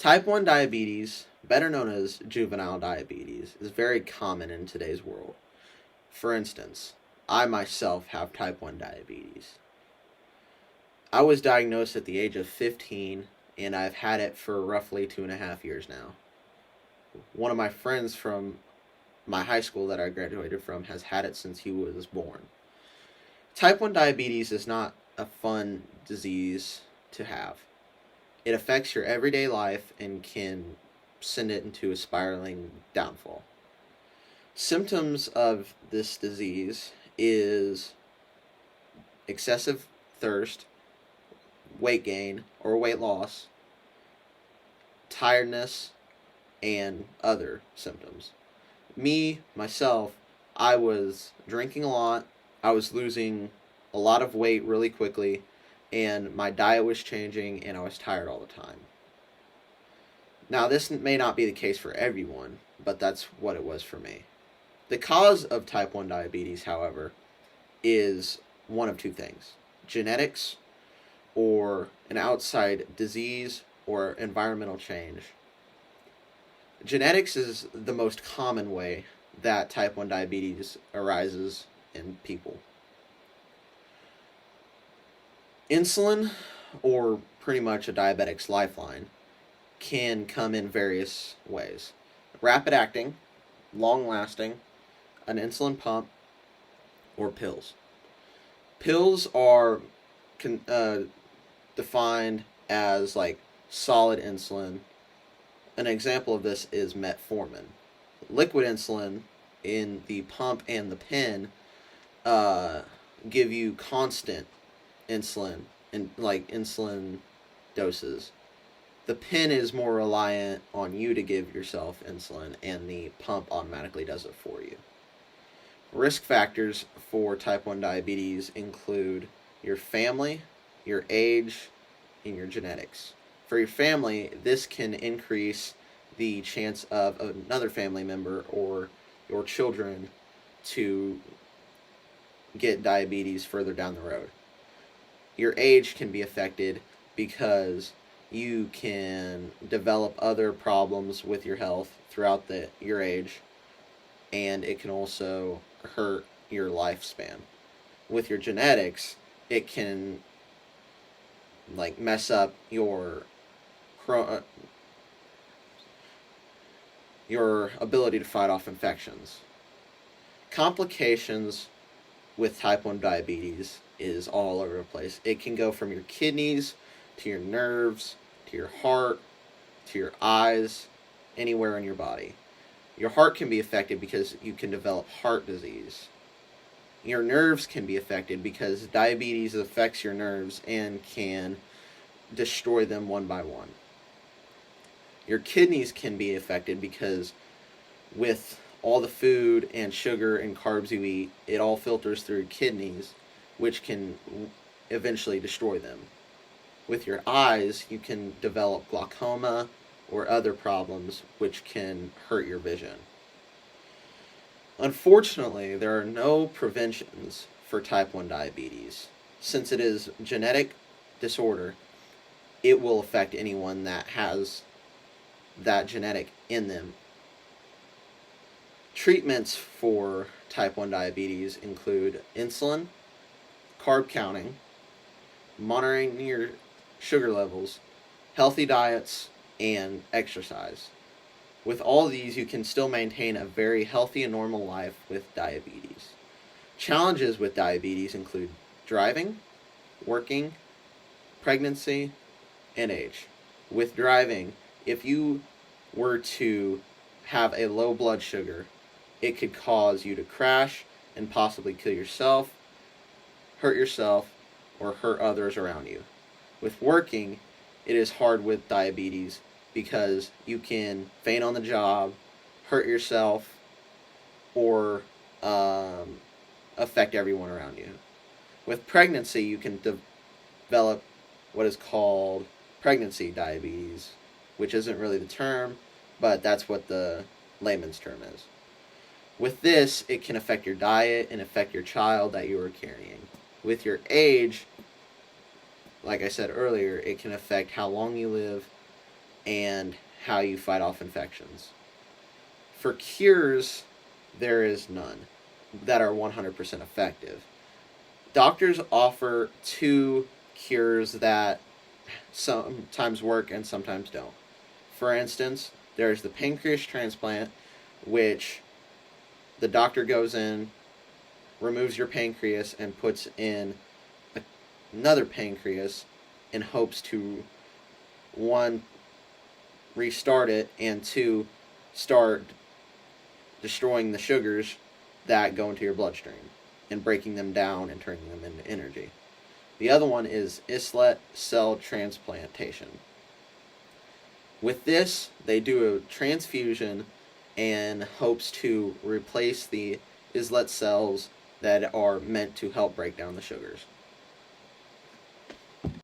Type 1 diabetes, better known as juvenile diabetes, is very common in today's world. For instance, I myself have type 1 diabetes. I was diagnosed at the age of 15, and I've had it for roughly 2.5 years now. One of my friends from my high school that I graduated from has had it since he was born. Type 1 diabetes is not a fun disease to have. It affects your everyday life and can send it into a spiraling downfall. Symptoms of this disease is excessive thirst, weight gain or weight loss, tiredness, and other symptoms. Myself, I was drinking a lot, I was losing a lot of weight really quickly, and my diet was changing, and I was tired all the time. Now, this may not be the case for everyone, but that's what it was for me. The cause of type 1 diabetes, however, is one of two things: genetics or an outside disease or environmental change. Genetics is the most common way that type 1 diabetes arises in people. Insulin, or pretty much a diabetic's lifeline, can come in various ways: rapid acting, long lasting, an insulin pump, or pills. Pills are defined as like solid insulin. An example of this is metformin. Liquid insulin in the pump and the pen give you constant insulin and like insulin doses. The pen is more reliant on you to give yourself insulin, and the pump automatically does it for you. Risk factors for type 1 diabetes include your family, your age, and your genetics. For your family, this can increase the chance of another family member or your children to get diabetes further down the road. Your age can be affected because you can develop other problems with your health throughout your age, and it can also hurt your lifespan. With your genetics, it can like mess up your ability to fight off infections. Complications with type 1 diabetes is all over the place. It can go from your kidneys to your nerves to your heart to your eyes, anywhere in your body. Your heart can be affected because you can develop heart disease. Your nerves can be affected because diabetes affects your nerves and can destroy them one by one. Your kidneys can be affected because with all the food and sugar and carbs you eat, it all filters through your kidneys, which can eventually destroy them. With your eyes, you can develop glaucoma or other problems which can hurt your vision. Unfortunately, there are no preventions for type 1 diabetes. Since it is a genetic disorder, it will affect anyone that has that genetic in them. Treatments for type 1 diabetes include insulin, carb counting, monitoring your sugar levels, healthy diets, and exercise. With all these, you can still maintain a very healthy and normal life with diabetes. Challenges with diabetes include driving, working, pregnancy, and age. With driving, if you were to have a low blood sugar, it could cause you to crash and possibly kill yourself, or hurt others around you. With working, it is hard with diabetes because you can faint on the job, hurt yourself, or affect everyone around you. With pregnancy, you can develop what is called pregnancy diabetes, which isn't really the term, but that's what the layman's term is. With this, it can affect your diet and affect your child that you are carrying. With your age, like I said earlier, it can affect how long you live, and how you fight off infections. For cures, there is none that are 100% effective. Doctors offer two cures that sometimes work and sometimes don't. For instance, there's the pancreas transplant, which the doctor goes in, removes your pancreas, and puts in another pancreas in hopes to, one, restart it, and two, start destroying the sugars that go into your bloodstream and breaking them down and turning them into energy. The other one is islet cell transplantation. With this, they do a transfusion in hopes to replace the islet cells that are meant to help break down the sugars.